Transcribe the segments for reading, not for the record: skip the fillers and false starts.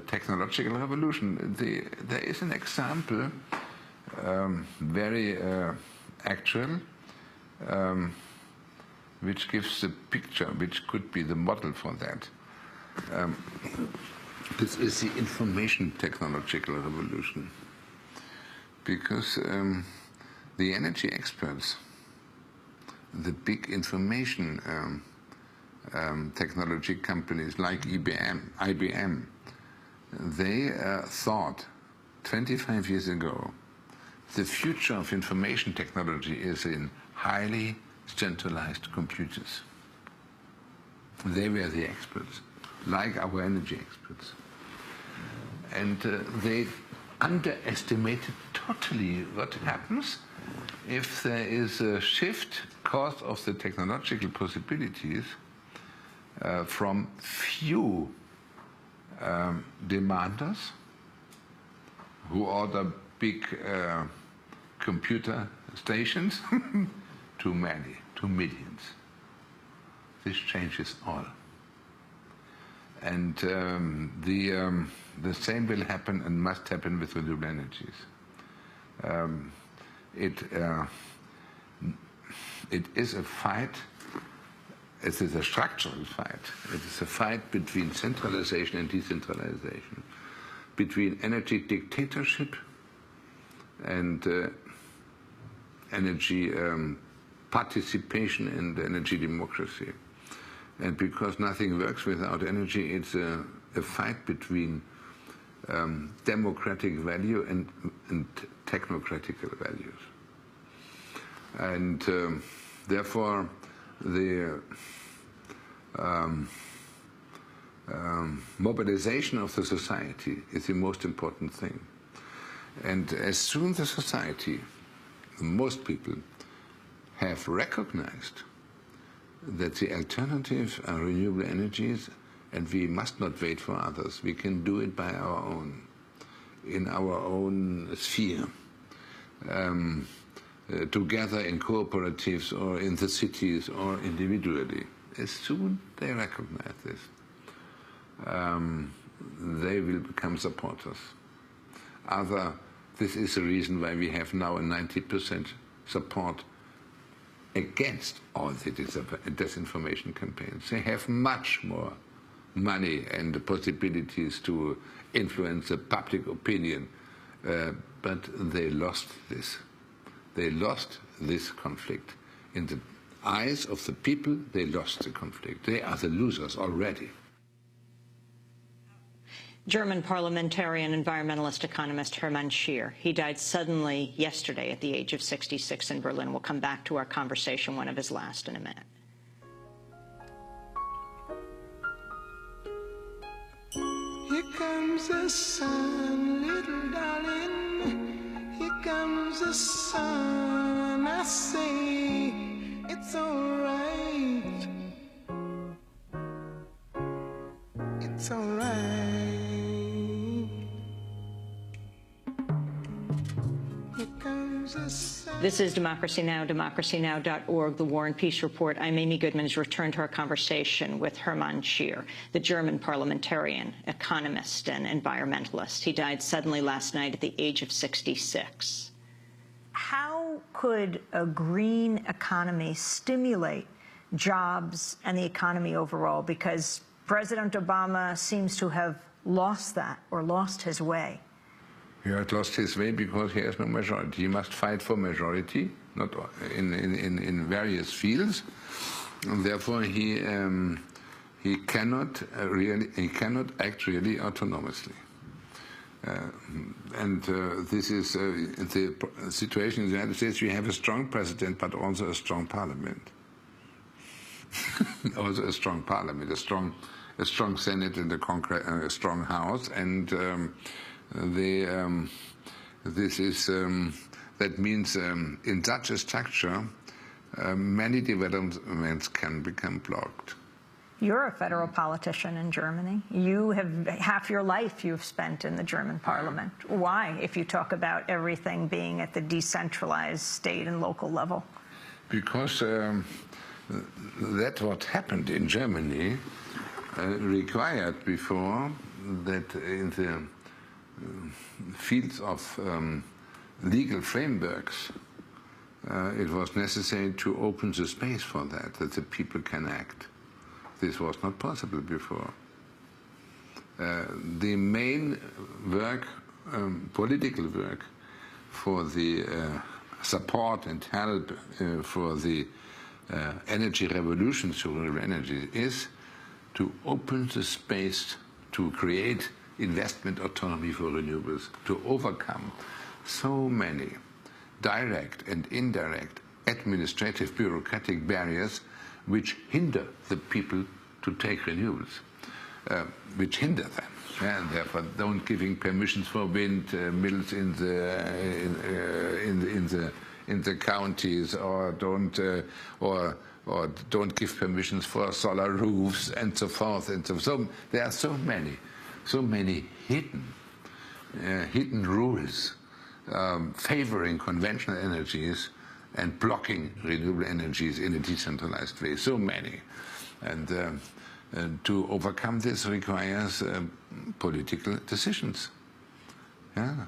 technological revolution. There is an example, very actual, which gives the picture, which could be the model for that. This is the information technological revolution. Because the energy experts, the big information technology companies like IBM, they thought 25 years ago the future of information technology is in highly centralized computers. They were the experts, like our energy experts. And they underestimated totally what happens if there is a shift because of the technological possibilities from few demanders who order big computer stations to many, to millions. This changes all. And the same will happen and must happen with renewable energies. It is a fight. It is a structural fight. It is a fight between centralization and decentralization, between energy dictatorship and energy participation and energy democracy. And because nothing works without energy, it's a fight between democratic value and technocratic values. And therefore, the mobilization of the society is the most important thing. And as soon as the society, most people, have recognized that the alternatives are renewable energies and we must not wait for others, we can do it by our own, in our own sphere. Together in cooperatives or in the cities or individually. As soon as they recognize this, they will become supporters. This is the reason why we have now a 90% support against all the disinformation campaigns. They have much more money and the possibilities to influence the public opinion, but they lost this. They lost this conflict. In the eyes of the people, they lost the conflict. They are the losers already. German parliamentarian environmentalist economist Hermann Scheer. He died suddenly yesterday at the age of 66 in Berlin. We'll come back to our conversation, one of his last, in a minute. Here comes the sun, little darling. Here comes the sun. I say it's all right. It's all right. Here comes the sun. This is Democracy Now!, democracynow.org, the War and Peace Report. I'm Amy Goodman, has returned to our conversation with Hermann Scheer, the German parliamentarian, economist, and environmentalist. He died suddenly last night at the age of 66. How could a green economy stimulate jobs and the economy overall? Because President Obama seems to have lost that, or lost his way. He has lost his way because he has no majority. He must fight for majority, not in various fields, and therefore he cannot act really autonomously. This is the situation in the United States. We have a strong president, but also a strong parliament. Also a strong parliament, a strong Senate and a strong House, and that means in such a structure, many developments can become blocked. You're a federal politician in Germany. You have half your life you've spent in the German parliament. Why, if you talk about everything being at the decentralized state and local level? Because that what happened in Germany required before that in the fields of legal frameworks, it was necessary to open the space for that the people can act. This was not possible before. The main work, political work, for the support and help for the energy revolution through renewable energy is to open the space to create investment autonomy for renewables, to overcome so many direct and indirect administrative bureaucratic barriers which hinder the people to take renewables, which hinder them. And therefore, don't giving permissions for wind mills in the counties, or don't give permissions for solar roofs, and so forth. And so there are so many hidden rules favoring conventional energies and blocking renewable energies in a decentralized way. So many, and to overcome this requires political decisions. Yeah?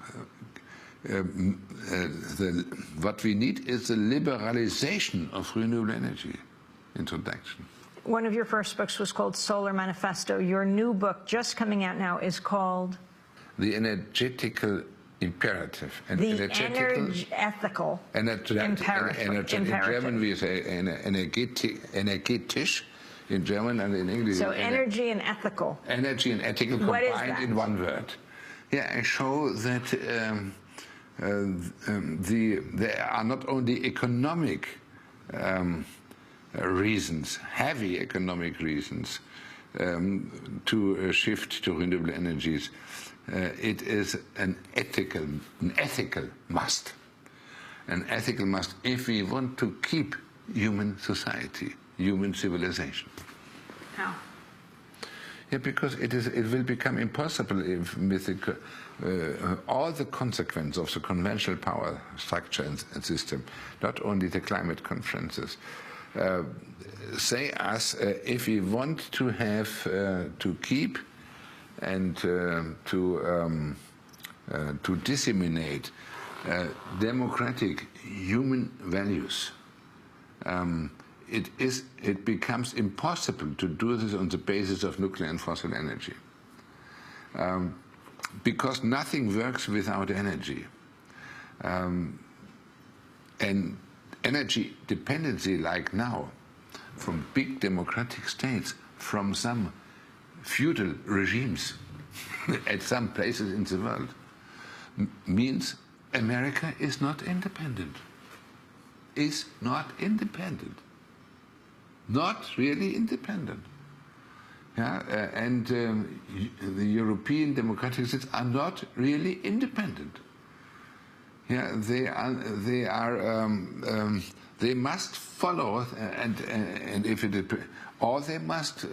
What we need is the liberalization of renewable energy introduction. One of your first books was called Solar Manifesto. Your new book, just coming out now, is called? The Energetical Imperative. Ethical Imperative. In German we say energetisch, in German, and in English. So energy and ethical. Energy and ethical combined in one word. Yeah, I show that there are not only economic reasons, heavy economic reasons, to shift to renewable energies. It is an ethical must. An ethical must if we want to keep human society, human civilization. How? Yeah, because it will become impossible if with all the consequences of the conventional power structure and system, not only the climate conferences, say us if we want to have to keep and to disseminate democratic human values. It becomes impossible to do this on the basis of nuclear and fossil energy, because nothing works without energy, and energy dependency like now from big democratic states, from some feudal regimes at some places in the world, means America is not independent. Is not independent. Not really independent. Yeah, and the European democratic states are not really independent. Yeah, they must follow, and if it, or they must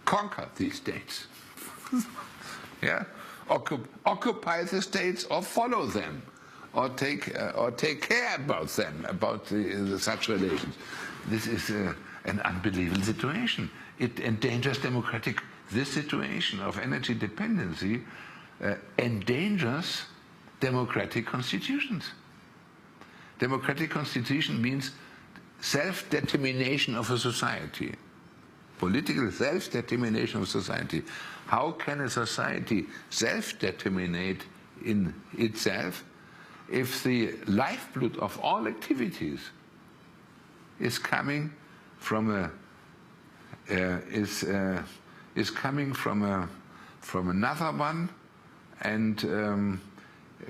conquer these states. Yeah, occupy the states or follow them, or take care about them, about such relations. This is an unbelievable situation. It endangers democratic. This situation of energy dependency endangers democratic constitutions. Democratic constitution means self-determination of a society. Political self-determination of society. How can a society self-determinate in itself if the lifeblood of all activities is coming from another one, and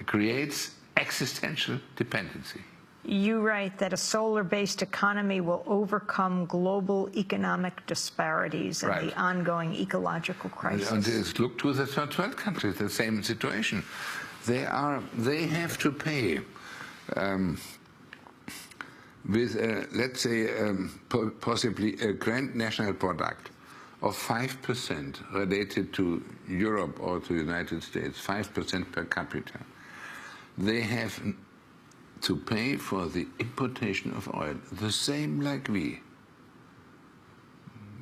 creates existential dependency? You write that a solar-based economy will overcome global economic disparities and the ongoing ecological crisis. And look to the third world countries, the same situation. They have to pay with, let's say, possibly a grand national product of 5% related to Europe or to the United States, 5% per capita. They have to pay for the importation of oil, the same like we.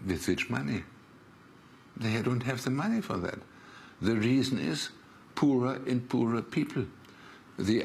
With which money? They don't have the money for that. The reason is poorer and poorer people. The